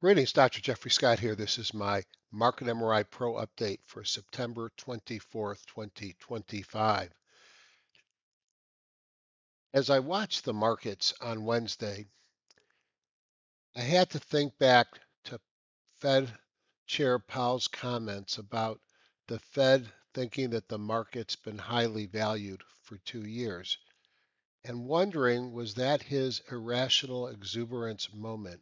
Greetings, Dr. Jeffrey Scott here. This is my Market MRI Pro update for September 24th, 2025. As I watched the markets on Wednesday, I had to think back to Fed Chair Powell's comments about the Fed thinking that the market's been highly valued for 2 years, and wondering, was that his irrational exuberance moment?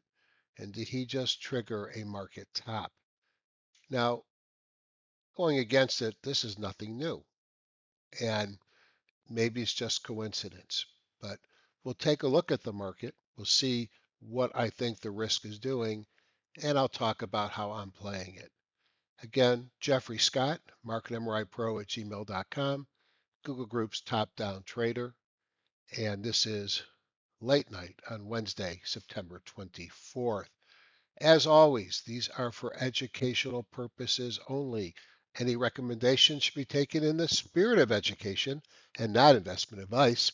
And did he just trigger a market top? Now, going against it, this is nothing new. And maybe it's just coincidence. But we'll take a look at the market. We'll see what I think the risk is doing, and I'll talk about how I'm playing it. Again, Jeffrey Scott, marketmripro@gmail.com, Google Groups Top Down Trader, and this is late night on Wednesday, September 24th. As always, these are for educational purposes only. Any recommendations should be taken in the spirit of education and not investment advice.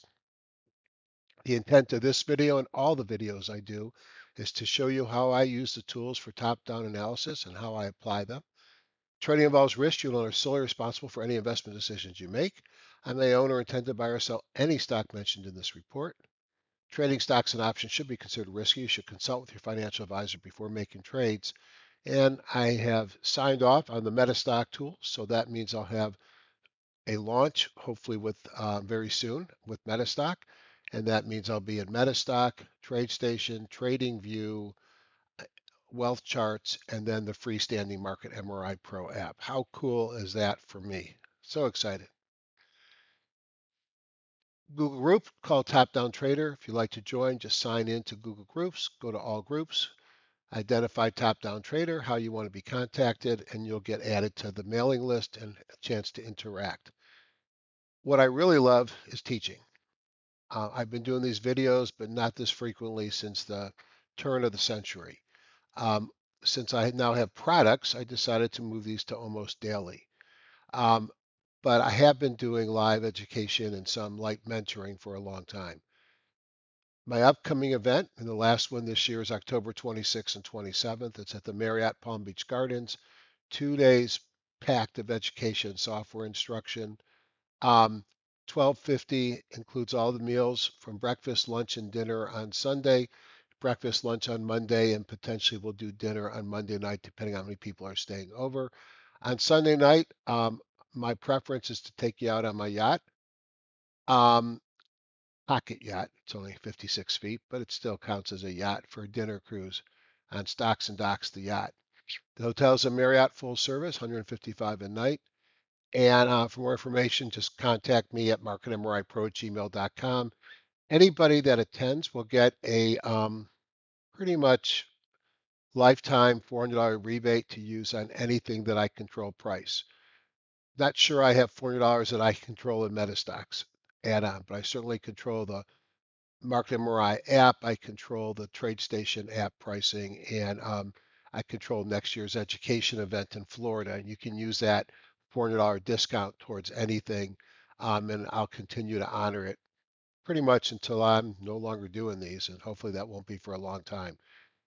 The intent of this video and all the videos I do is to show you how I use the tools for top-down analysis and how I apply them. Trading involves risk. You are solely responsible for any investment decisions you make. I may own or intend to buy or sell any stock mentioned in this report. Trading stocks and options should be considered risky. You should consult with your financial advisor before making trades. And I have signed off on the MetaStock tool, so that means I'll have a launch, hopefully with very soon with MetaStock, and that means I'll be in MetaStock, TradeStation, TradingView, Wealth Charts, and then the freestanding Market MRI Pro app. How cool is that for me? So excited. Google group called Top Down Trader. If you'd like to join, just sign in to Google Groups, go to all groups, identify Top Down Trader, how you want to be contacted, and you'll get added to the mailing list and a chance to interact. What I really love is teaching. I've been doing these videos, but not this frequently since the turn of the century. Um, since I now have products, I decided to move these to almost daily. Um, but I have been doing live education and some light mentoring for a long time. My upcoming event, and the last one this year, is October 26th and 27th. It's at the Marriott Palm Beach Gardens. 2 days packed of education, software instruction. 1250 includes all the meals from breakfast, lunch, and dinner on Sunday, breakfast, lunch on Monday, and potentially we'll do dinner on Monday night, depending on how many people are staying over. On Sunday night, my preference is to take you out on my yacht, um, pocket yacht. It's only 56 feet, but it still counts as a yacht for a dinner cruise on Stocks and Docks, the yacht. The hotel's a Marriott full service, 155 a night. And for more information, just contact me at marketmripro@gmail.com. Anybody that attends will get a pretty much lifetime $400 rebate to use on anything that I control price. Not sure I have $400 that I control in MetaStocks add-on, but I certainly control the Market MRI app. I control the TradeStation app pricing, and I control next year's education event in Florida. And you can use that $400 discount towards anything, and I'll continue to honor it pretty much until I'm no longer doing these, and hopefully that won't be for a long time.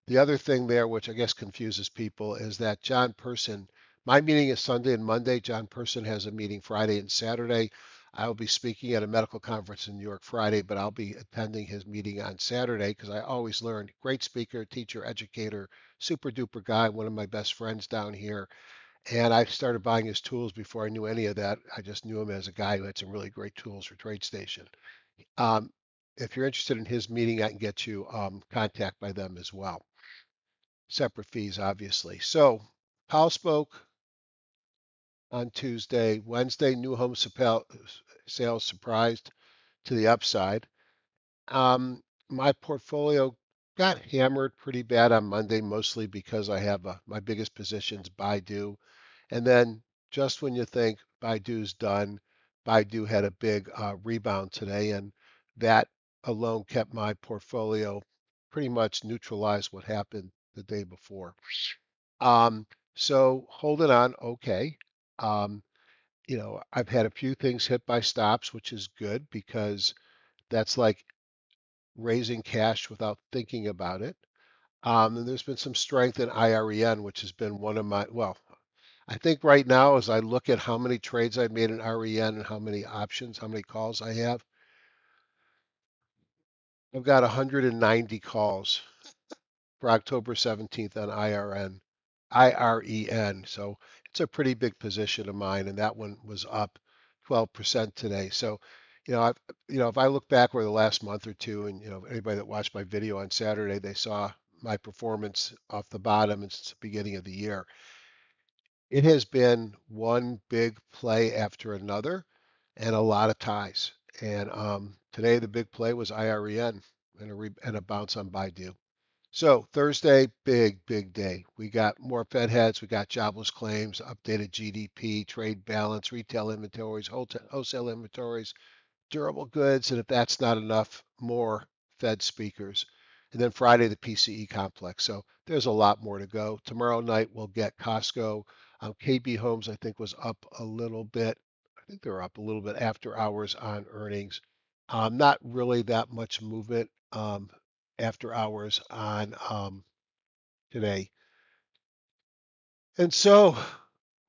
The other thing there, which I guess confuses people, is that John Person, my meeting is Sunday and Monday. John Person has a meeting Friday and Saturday. I will be speaking at a medical conference in New York Friday, but I'll be attending his meeting on Saturday because I always learn. Great speaker, teacher, educator, super duper guy, one of my best friends down here. And I started buying his tools before I knew any of that. I just knew him as a guy who had some really great tools for TradeStation. Um, if you're interested in his meeting, I can get you contact by them as well. Separate fees, obviously. So Powell spoke on Tuesday. Wednesday, new home sales surprised to the upside. My portfolio got hammered pretty bad on Monday, mostly because I have my biggest positions Baidu. And then just when you think Baidu's done, Baidu had a big rebound today, and that alone kept my portfolio pretty much neutralized what happened the day before. Um, so holding on, okay. Um, I've had a few things hit by stops, which is good because that's like raising cash without thinking about it. And there's been some strength in IREN, which has been one of my, well, I think right now, as I look at how many trades I've made in REN and how many options, how many calls I have, I've got 190 calls for October 17th on IREN. So it's a pretty big position of mine, and that one was up 12% today. So, if I look back over the last month or two, and anybody that watched my video on Saturday, they saw my performance off the bottom and since the beginning of the year. It has been one big play after another, and a lot of ties. And today the big play was IREN and a bounce on Baidu. So Thursday, big day. We got more Fed heads, we got jobless claims, updated GDP, trade balance, retail inventories, wholesale inventories, durable goods, and if that's not enough, more Fed speakers. And then Friday, the PCE complex. So there's a lot more to go. Tomorrow night, we'll get Costco. KB Homes, I think, was up a little bit. I think they're up a little bit after hours on earnings. Not really that much movement after hours on today. And so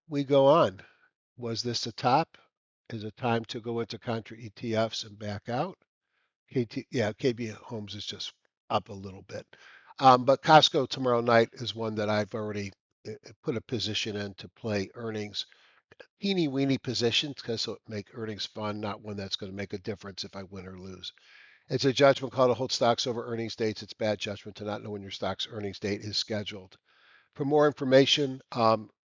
we go on. Was this a top? Is it time to go into contra ETFs and back out? KB Homes is just up a little bit. But Costco tomorrow night is one that I've already put a position in to play earnings. Teeny weeny positions because it'll make earnings fun, not one that's going to make a difference if I win or lose. It's a judgment call to hold stocks over earnings dates. It's bad judgment to not know when your stock's earnings date is scheduled. For more information,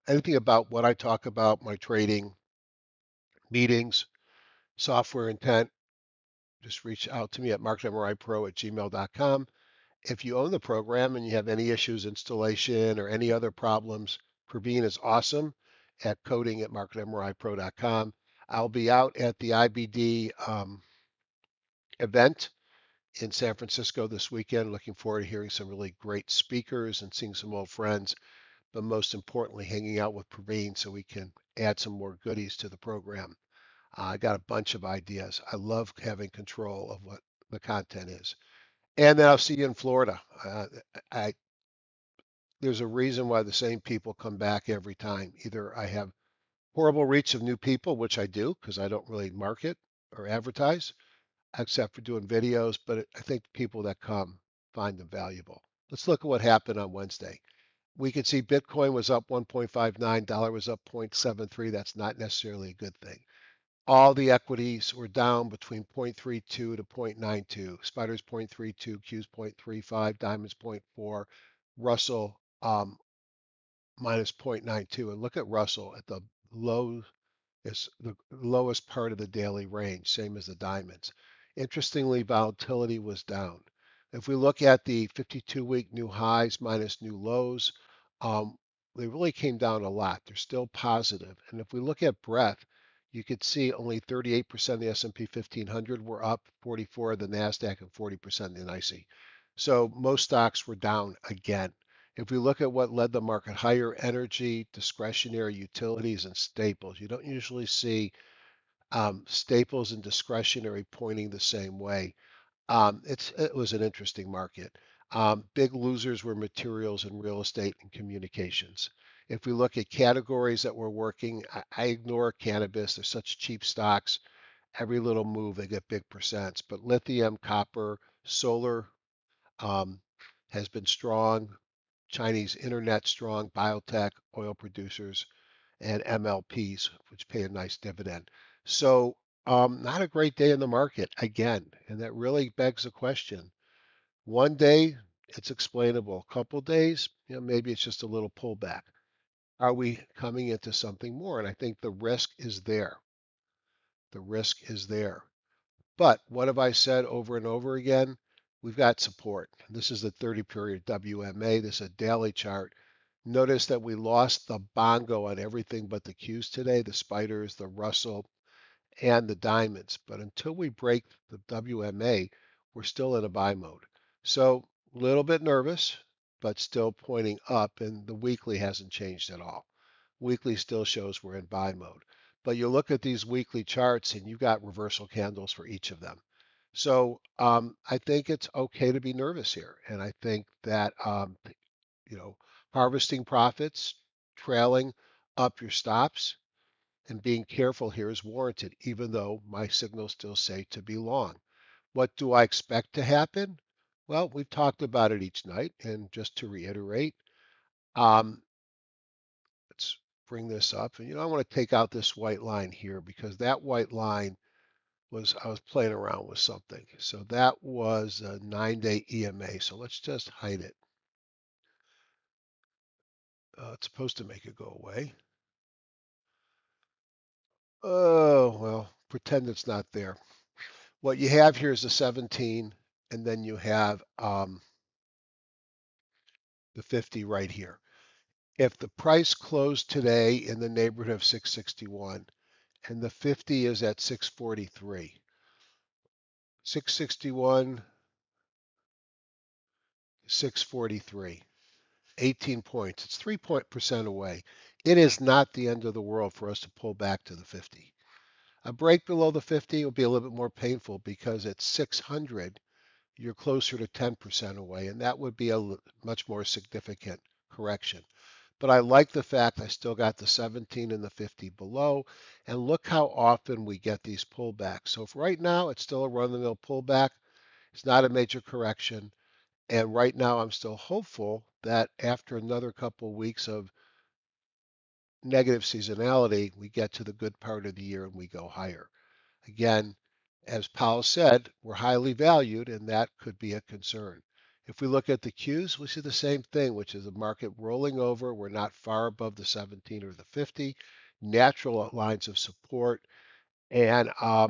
anything about what I talk about, my trading, meetings, software intent, just reach out to me at marketmripro@gmail.com. If you own the program and you have any issues, installation, or any other problems, Praveen is awesome at coding at marketmripro.com. I'll be out at the IBD event in San Francisco this weekend. Looking forward to hearing some really great speakers and seeing some old friends, but most importantly, hanging out with Praveen so we can add some more goodies to the program. I got a bunch of ideas. I love having control of what the content is. And then I'll see you in Florida. I There's a reason why the same people come back every time. Either I have horrible reach of new people, which I do because I don't really market or advertise, except for doing videos, but I think people that come find them valuable. Let's look at what happened on Wednesday. We could see Bitcoin was up 1.59, dollar was up 0.73. That's not necessarily a good thing. All the equities were down between 0.32 to 0.92. Spiders 0.32, Q's 0.35, Diamonds zero point 0.4, Russell minus 0.92. And look at Russell at the low, it's the lowest part of the daily range, same as the diamonds. Interestingly, volatility was down. If we look at the 52-week new highs minus new lows, um, they really came down a lot. They're still positive. And if we look at breadth, you could see only 38% of the S&P 1500 were up, 44 of the NASDAQ, and 40% of the NYSE. So most stocks were down again. If we look at what led the market higher, energy, discretionary utilities, and staples, you don't usually see staples and discretionary pointing the same way. It was an interesting market. Big losers were materials and real estate and communications. If we look at categories that were working, I ignore cannabis. They're such cheap stocks. Every little move, they get big percents. But lithium, copper, solar um, has been strong. Chinese internet strong, biotech, oil producers, and MLPs, which pay a nice dividend. So, not a great day in the market again. And that really begs the question. One day, it's explainable. A couple days, maybe it's just a little pullback. Are we coming into something more? And I think the risk is there. The risk is there. But what have I said over and over again? We've got support. This is the 30 period WMA. This is a daily chart. Notice that we lost the bongo on everything but the Qs today, the spiders, the Russell, and the diamonds. But until we break the WMA, we're still in a buy mode. So a little bit nervous, but still pointing up, and the weekly hasn't changed at all. Weekly still shows we're in buy mode. But you look at these weekly charts and you've got reversal candles for each of them. So I think it's okay to be nervous here, and I think that you know, harvesting profits, trailing up your stops, and being careful here is warranted, even though my signals still say to be long. What do I expect to happen? Well, we've talked about it each night, and just to reiterate, um, let's bring this up. And I want to take out this white line here because that white line was I was playing around with something. So that was a 9-day EMA. So let's just hide it. It's supposed to make it go away. Oh, well, pretend it's not there. What you have here is a 17, and then you have the 50 right here. If the price closed today in the neighborhood of 661 and the 50 is at 643, 661, 643, 18 points. It's 3% away. It is not the end of the world for us to pull back to the 50. A break below the 50 will be a little bit more painful because at 600, you're closer to 10% away, and that would be a much more significant correction. But I like the fact I still got the 17 and the 50 below, and look how often we get these pullbacks. So for right now, it's still a run-of-the-mill pullback. It's not a major correction. And right now, I'm still hopeful that after another couple of weeks of negative seasonality, we get to the good part of the year and we go higher. Again, as Powell said, we're highly valued, and that could be a concern. If we look at the Qs, we see the same thing, which is the market rolling over. We're not far above the 17 or the 50, natural lines of support. And I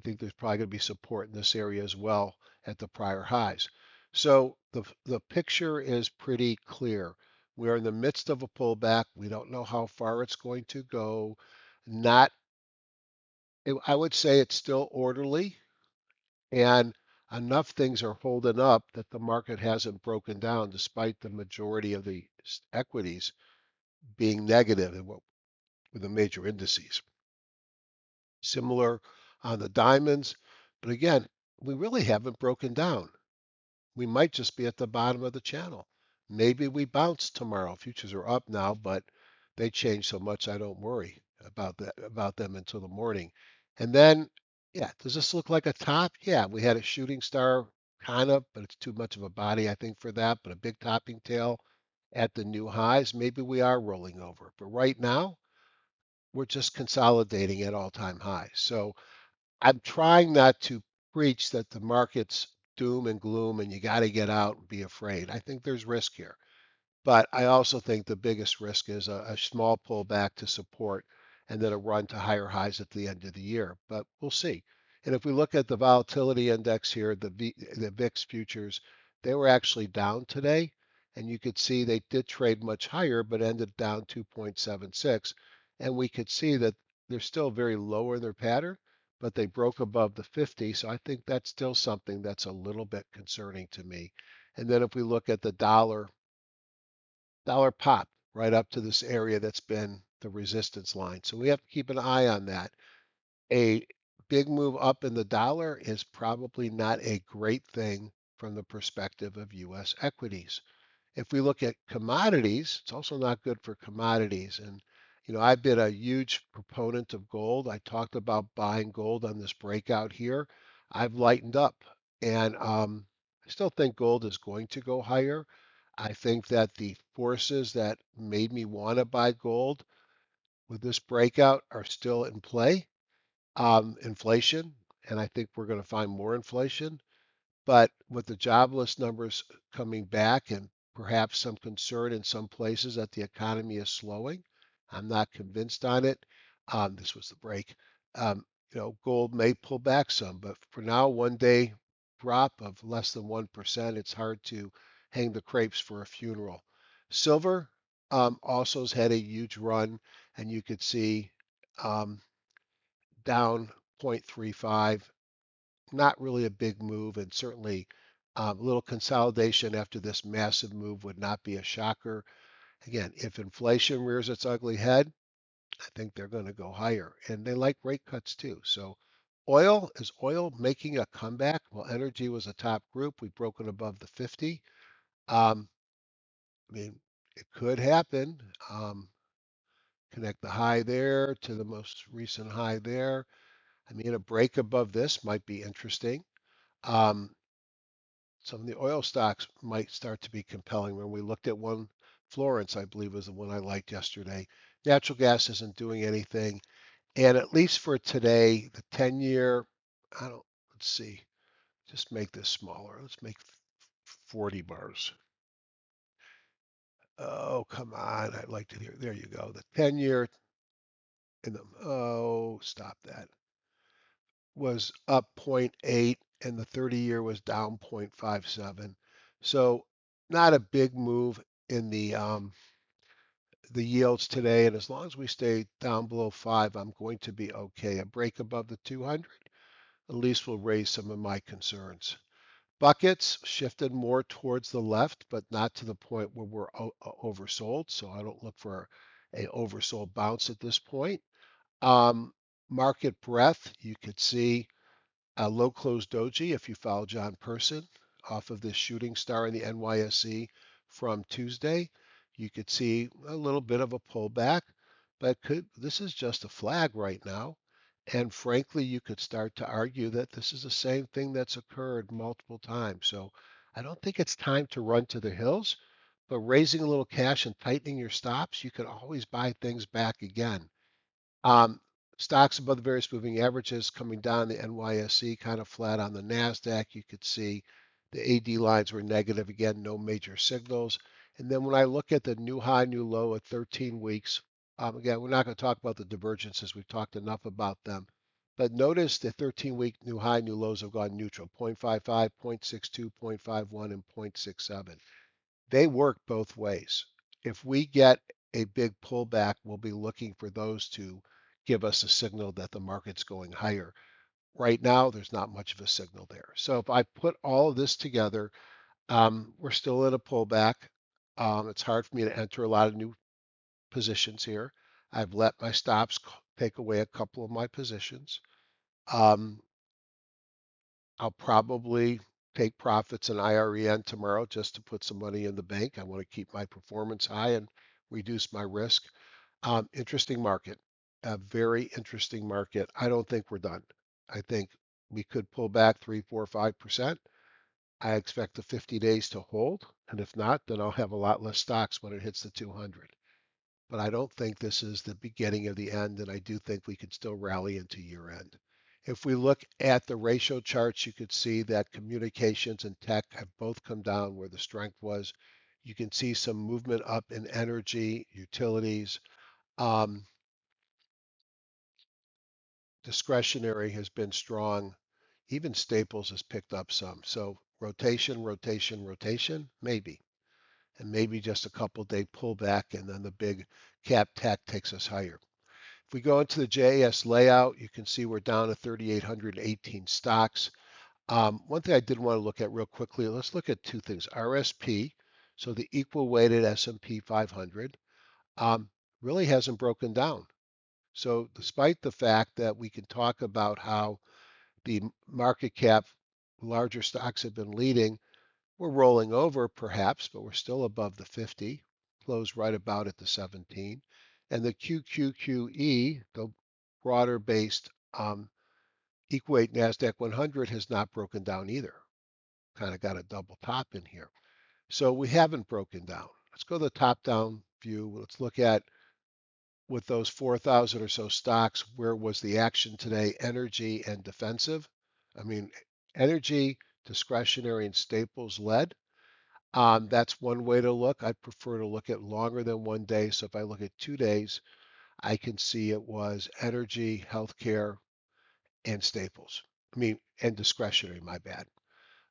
think there's probably going to be support in this area as well at the prior highs. So the picture is pretty clear. We're in the midst of a pullback. We don't know how far it's going to go. Not, I would say it's still orderly, and enough things are holding up that the market hasn't broken down despite the majority of the equities being negative in what with the major indices. Similar on the diamonds, but again, we really haven't broken down. We might just be at the bottom of the channel. Maybe we bounce tomorrow. Futures are up now, but they change so much I don't worry about them until the morning. And then, yeah, does this look like a top? Yeah, we had a shooting star kind of, but it's too much of a body, I think, for that. But a big topping tail at the new highs. Maybe we are rolling over. But right now, we're just consolidating at all-time highs. So I'm trying not to preach that the market's doom and gloom and you got to get out and be afraid. I think there's risk here. But I also think the biggest risk is a small pullback to support and then a run to higher highs at the end of the year. But we'll see. And if we look at the volatility index here, the VIX futures, they were actually down today. And you could see they did trade much higher, but ended down 2.76. And we could see that they're still very low in their pattern, but they broke above the 50. So I think that's still something that's a little bit concerning to me. And then if we look at the dollar pop right up to this area that's been the resistance line. So we have to keep an eye on that. A big move up in the dollar is probably not a great thing from the perspective of US equities. If we look at commodities, it's also not good for commodities. And, I've been a huge proponent of gold. I talked about buying gold on this breakout here. I've lightened up, and I still think gold is going to go higher. I think that the forces that made me want to buy gold with this breakout are still in play. Inflation, and I think we're going to find more inflation. But with the jobless numbers coming back and perhaps some concern in some places that the economy is slowing, I'm not convinced on it. This was the break. Gold may pull back some, but for now, 1 day drop of less than 1%, it's hard to hang the crepes for a funeral. Silver also has had a huge run, and you could see um, down 0.35, not really a big move, and certainly a little consolidation after this massive move would not be a shocker. Again, if inflation rears its ugly head, I think they're going to go higher, and they like rate cuts too. So Is oil making a comeback? Well, energy was a top group. We've broken above the 50. Um, I mean, it could happen. Connect the high there to the most recent high there. I mean, a break above this might be interesting. Um, some of the oil stocks might start to be compelling. When we looked at one, Florence, I believe, was the one I liked yesterday. Natural gas isn't doing anything. And at least for today, the 10-year, I don't, let's see, just make this smaller. Let's make 40 bars. Oh, come on. I'd like to hear. There you go. The 10-year in the, oh, stop that, was up zero point 0.8 and the 30-year was down 0.57. So not a big move in the yields today. And as long as we stay down below 5, I'm going to be okay. A break above the 200 at least will raise some of my concerns. Buckets shifted more towards the left, but not to the point where we're oversold. So I don't look for a oversold bounce at this point. Um, Market breadth, you could see a low close doji if you follow John Person off of this shooting star in the NYSE from Tuesday. You could see a little bit of a pullback, but this is just a flag right now. And frankly, you could start to argue that this is the same thing that's occurred multiple times. So I don't think it's time to run to the hills, but raising a little cash and tightening your stops, you can always buy things back again. Um, Stocks above the various moving averages coming down the NYSE, kind of flat on the NASDAQ. You could see the AD lines were negative again, no major signals. And then when I look at the new high, new low at 13 weeks, again, we're not going to talk about the divergences. We've talked enough about them. But notice the 13-week new high, new lows have gone neutral, 0.55, 0.62, 0.51, and 0.67. They work both ways. If we get a big pullback, we'll be looking for those to give us a signal that the market's going higher. Right now, there's not much of a signal there. So if I put all of this together, we're still in a pullback. It's hard for me to enter a lot of new positions here. I've let my stops take away a couple of my positions. Um, I'll probably take profits in IREN tomorrow just to put some money in the bank. I want to keep my performance high and reduce my risk. Interesting market, a very interesting market. I don't think we're done. I think we could pull back 3, 4, 5%. I expect the 50 days to hold. And if not, then I'll have a lot less stocks when it hits the 200. But I don't think this is the beginning of the end, and I do think we could still rally into year end. If we look at the ratio charts, you could see that communications and tech have both come down where the strength was. You can see some movement up in energy, utilities. Um, Discretionary has been strong. Even staples has picked up some. So rotation, rotation, rotation, maybe. And maybe just a couple day pullback and then the big cap tech takes us higher. If we go into the JAS layout, you can see we're down to 3,818 stocks. One thing I did want to look at real quickly, let's look at two things. RSP, so the equal weighted S&P 500, really hasn't broken down. So despite the fact that we can talk about how the market cap larger stocks have been leading, we're rolling over perhaps, but we're still above the 50, closed right about at the 17. And the QQQE, the broader based equal weight NASDAQ 100 has not broken down either. Kind of got a double top in here. So we haven't broken down. Let's go to the top down view. Let's look at with those 4,000 or so stocks, where was the action today? Energy and defensive. I mean, energy, discretionary, and staples led. That's one way to look. I prefer to look at longer than one day. So if I look at 2 days, I can see it was energy, healthcare, and staples. I mean, and discretionary, my bad.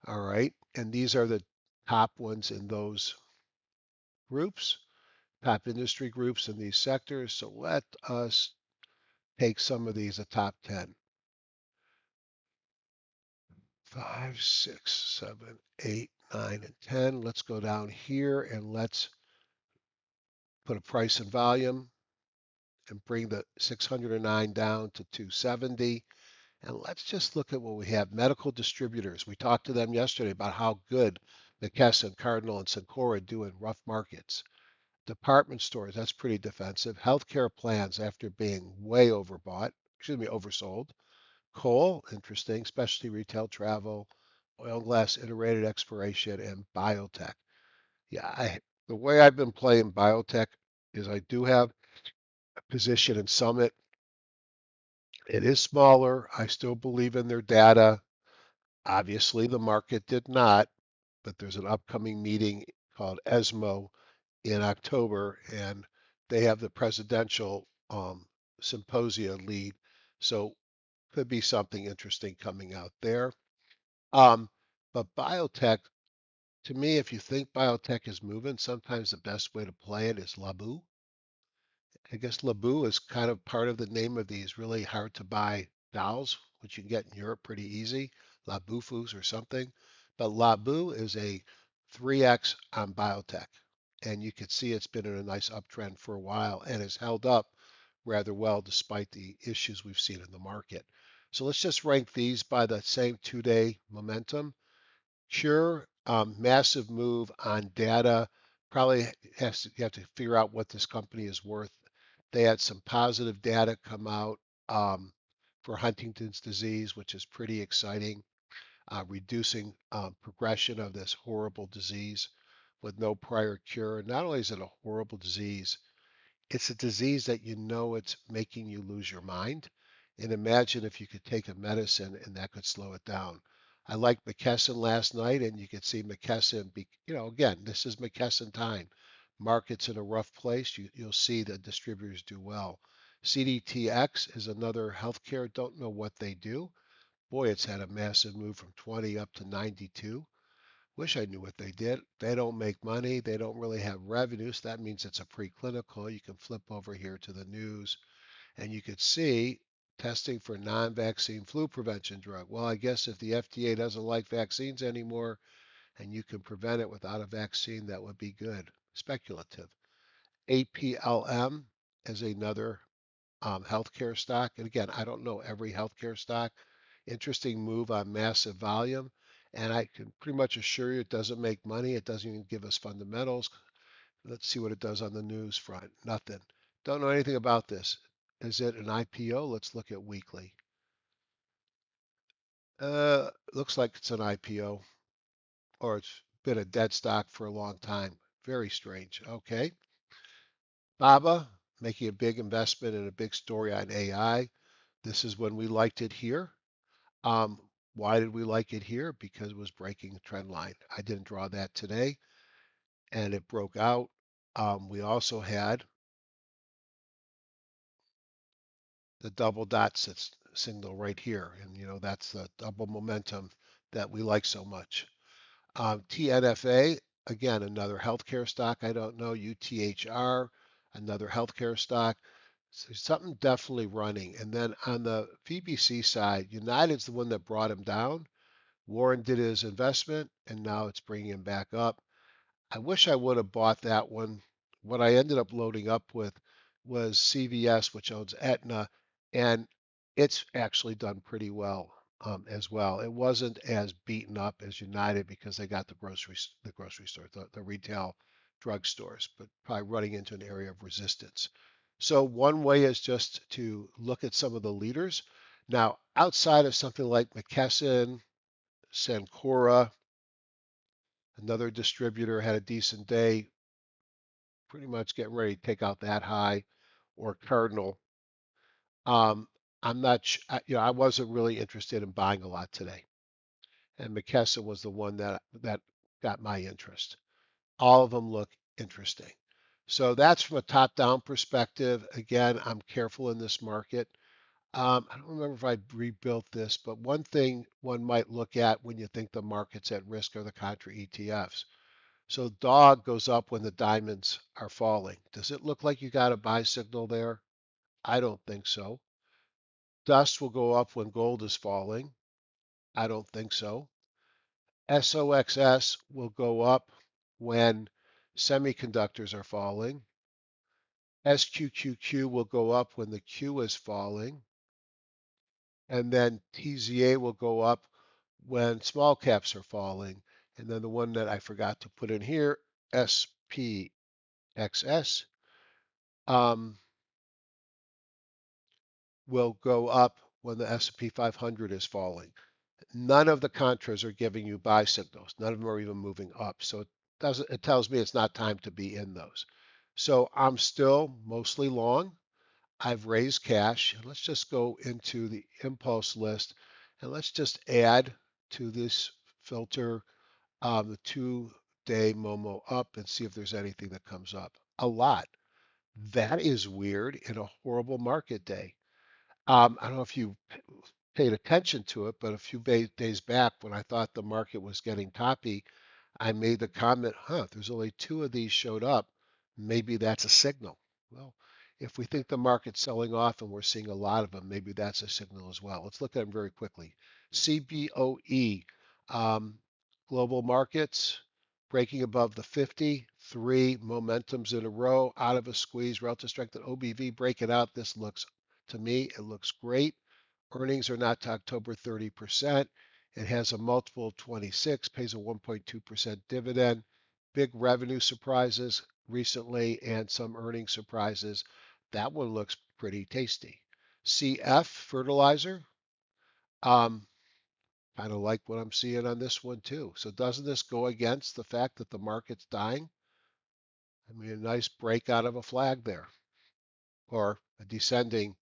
All right. And these are the top ones in those groups, top industry groups in these sectors. So let us take some of these, a top 10. 5, 6, 7, 8, 9, and 10. Let's go down here and let's put a price and volume and bring the 609 down to 270. And let's just look at what we have. Medical distributors. We talked to them yesterday about how good McKesson, Cardinal, and Cencora do in rough markets. Department stores, that's pretty defensive. Healthcare plans after being way overbought, excuse me, oversold. Coal, interesting. Specialty retail, travel, oil and gas, iterated expiration, and biotech. Yeah, the way I've been playing biotech is I do have a position in Summit. It is smaller. I still believe in their data. Obviously, the market did not, but there's an upcoming meeting called ESMO in October, and they have the presidential symposia lead. So could be something interesting coming out there. Um, but biotech, to me, if you think biotech is moving, sometimes the best way to play it is Labu. I guess Labu is kind of part of the name of these really hard to buy dolls, which you can get in Europe pretty easy, Labufus or something. But Labu is a 3x on biotech. And you can see it's been in a nice uptrend for a while and has held up rather well despite the issues we've seen in the market. So let's just rank these by the same 2-day momentum. Sure, massive move on data. Probably you have to figure out what this company is worth. They had some positive data come out for Huntington's disease, which is pretty exciting, reducing progression of this horrible disease with no prior cure. Not only is it a horrible disease, it's a disease that you know it's making you lose your mind. And imagine if you could take a medicine and that could slow it down. I liked McKesson last night, and you could see McKesson be, again, this is McKesson time. Markets in a rough place, you'll see the distributors do well. CDTX is another healthcare, don't know what they do. Boy, it's had a massive move from 20 up to 92. Wish I knew what they did. They don't make money. They don't really have revenues. That means it's a preclinical. You can flip over here to the news and you could see testing for non-vaccine flu prevention drug. Well, I guess if the FDA doesn't like vaccines anymore and you can prevent it without a vaccine, that would be good. Speculative. APLM is another healthcare stock. And again, I don't know every healthcare stock. Interesting move on massive volume. And I can pretty much assure you it doesn't make money. It doesn't even give us fundamentals. Let's see what it does on the news front. Nothing. Don't know anything about this. Is it an IPO? Let's look at weekly. Looks like it's an IPO, or it's been a dead stock for a long time. Very strange. Okay. BABA making a big investment and a big story on AI. This is when we liked it here. Um, why did we like it here? Because it was breaking the trend line. I didn't draw that today, and it broke out. We also had the double dots signal right here, and that's the double momentum that we like so much. TNFA, again, another healthcare stock. I don't know. UTHR, another healthcare stock. So something definitely running. And then on the VBC side, United's the one that brought him down. Warren did his investment, and now it's bringing him back up. I wish I would have bought that one. What I ended up loading up with was CVS, which owns Aetna, and it's actually done pretty well as well. It wasn't as beaten up as United because they got the grocery store, the retail drugstores, but probably running into an area of resistance. So one way is just to look at some of the leaders. Now, outside of something like McKesson, Cencora, another distributor had a decent day, pretty much getting ready to take out that high, or Cardinal. Um, I'm not, I wasn't really interested in buying a lot today, and McKesson was the one that got my interest. All of them look interesting. So that's from a top-down perspective. Again, I'm careful in this market. I don't remember if I rebuilt this, but one thing one might look at when you think the market's at risk are the contra ETFs. So dog goes up when the diamonds are falling. Does it look like you got a buy signal there? I don't think so. Dust will go up when gold is falling. I don't think so. SOXS will go up when semiconductors are falling. SQQQ will go up when the Q is falling. and then TZA will go up when small caps are falling. And then the one that I forgot to put in here, SPXS, um, will go up when the S&P 500 is falling. None of the contras are giving you buy signals. None of them are even moving up. So it tells me it's not time to be in those. So I'm still mostly long. I've raised cash. Let's just go into the impulse list and let's just add to this filter the 2-day Momo up and see if there's anything that comes up. A lot. That is weird in a horrible market day. I don't know if you paid attention to it, but a few days back when I thought the market was getting toppy, I made the comment, there's only two of these showed up. Maybe that's a signal. Well, if we think the market's selling off and we're seeing a lot of them, maybe that's a signal as well. Let's look at them very quickly. CBOE, um, global markets breaking above the 50, three momentums in a row, out of a squeeze, relative strength and OBV, break it out. This looks, to me, it looks great. Earnings are not to October 30%. It has a multiple of 26, pays a 1.2% dividend. Big revenue surprises recently and some earnings surprises. That one looks pretty tasty. CF fertilizer, um, kind of like what I'm seeing on this one too. So doesn't this go against the fact that the market's dying? I mean, a nice break out of a flag there, or a descending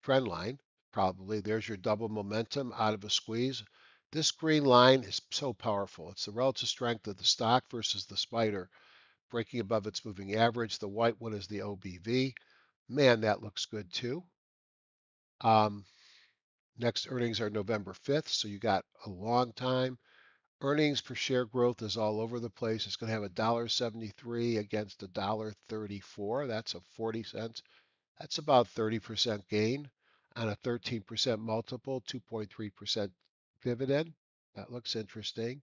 trend line, probably. There's your double momentum out of a squeeze. This green line is so powerful. It's the relative strength of the stock versus the spider breaking above its moving average. The white one is the OBV. Man, that looks good too. Um, Next earnings are November 5th, so you got a long time. Earnings per share growth is all over the place. It's going to have $1.73 against $1.34. That's a 40 cents. That's about 30% gain on a 13% multiple, 2.3% dividend. That looks interesting.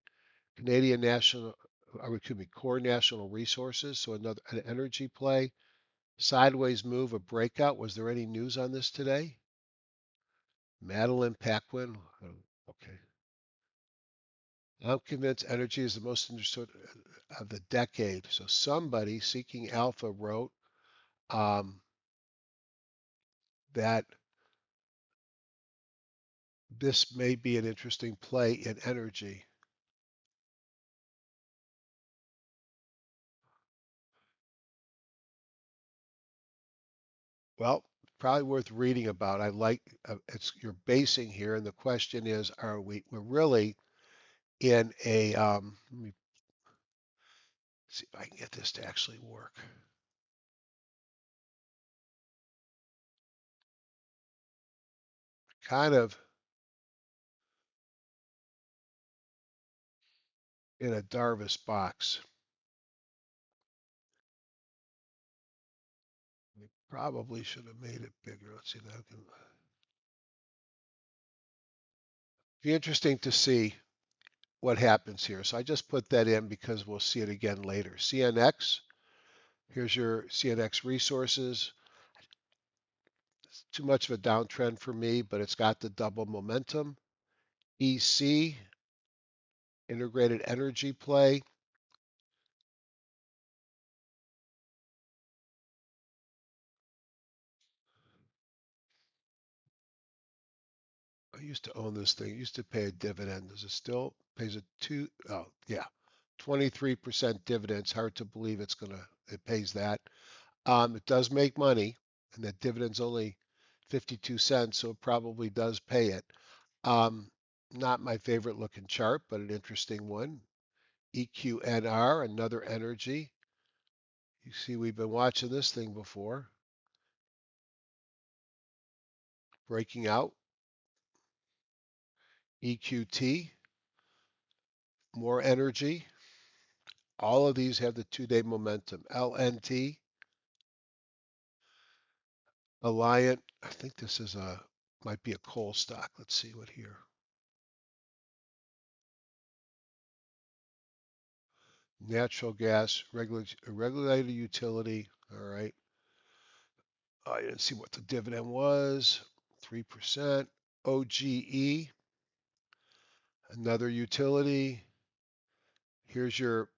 Canadian National, or excuse me, Core National Resources, so another an energy play. Sideways move, a breakout. Was there any news on this today? Madeline Paquin. Okay. I'm convinced energy is the most understood of the decade. So somebody seeking alpha wrote um, that this may be an interesting play in energy. Well, probably worth reading about. I like it's your basing here, and the question is, we're really in a let me see if I can get this to actually work. Kind of in a Darvis box. I probably should have made it bigger. Let's see if that can be interesting to see what happens here. So I just put that in because we'll see it again later. CNX, here's your CNX resources. It's too much of a downtrend for me, but it's got the double momentum. EC, integrated energy play. I used to own this thing. Used to pay a dividend. Does it still pays a two? Oh, yeah, 23% dividend. It's hard to believe it pays that. It does make money, and that dividend's only 52 cents, so it probably does pay it. Um, Not my favorite looking chart, but an interesting one. EQNR, another energy. You see, we've been watching this thing before, breaking out. EQT, more energy. All of these have the 2-day momentum. LNT, Alliant, I think this is might be a coal stock. Let's see what here. Natural gas, regulated utility. All right. I didn't see what the dividend was. 3%. OGE, another utility. Here's your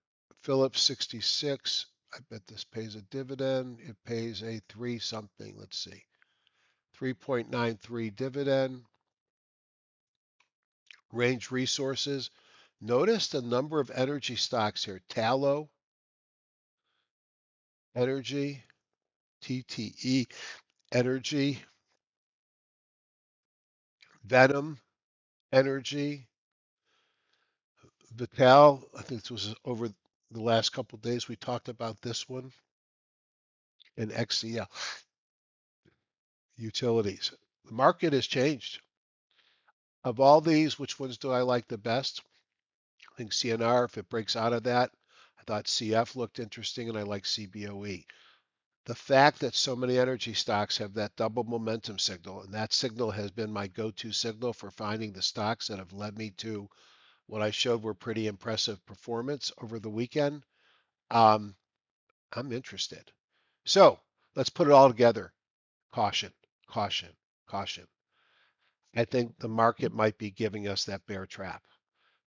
Phillips 66. I bet this pays a dividend. It pays a 3 something. Let's see. 3.93 dividend. Range Resources. Notice the number of energy stocks here. Tallow, Energy, TTE, Energy, Venom, Energy, Vital. I think this was over the last couple of days. We talked about this one, and XCL. Utilities. The market has changed. Of all these, which ones do I like the best? I think CNR, if it breaks out of that, I thought CF looked interesting, and I like CBOE. The fact that so many energy stocks have that double momentum signal, and that signal has been my go-to signal for finding the stocks that have led me to what I showed were pretty impressive performance over the weekend. Um, I'm interested. So let's put it all together. Caution, caution, caution. I think the market might be giving us that bear trap,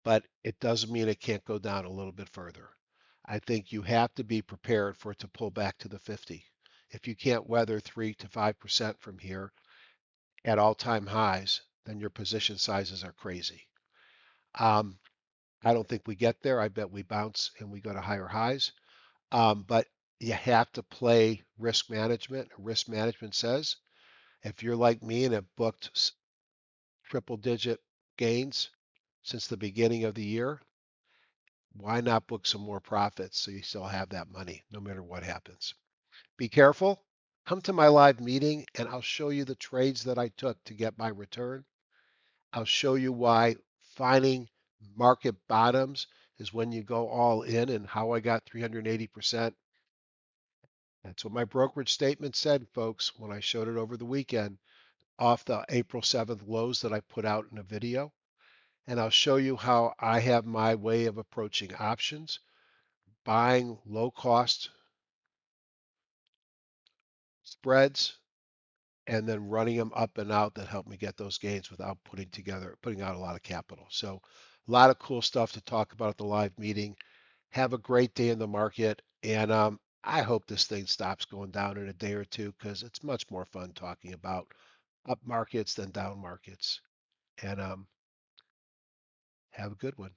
but it doesn't mean it can't go down a little bit further. I think you have to be prepared for it to pull back to the 50. If you can't weather 3 to 5% from here at all-time highs, then your position sizes are crazy. Um, I don't think we get there. I bet we bounce and we go to higher highs. But you have to play risk management. Risk management says if you're like me and have booked triple-digit gains since the beginning of the year, why not book some more profits so you still have that money no matter what happens? Be careful. Come to my live meeting and I'll show you the trades that I took to get my return. I'll show you why finding market bottoms is when you go all in and how I got 380%. That's what my brokerage statement said, folks, when I showed it over the weekend off the April 7th lows that I put out in a video. And I'll show you how I have my way of approaching options, buying low cost spreads, and then running them up and out that help me get those gains without putting out a lot of capital. So a lot of cool stuff to talk about at the live meeting. Have a great day in the market. And I hope this thing stops going down in a day or two because it's much more fun talking about up markets than down markets. And have a good one.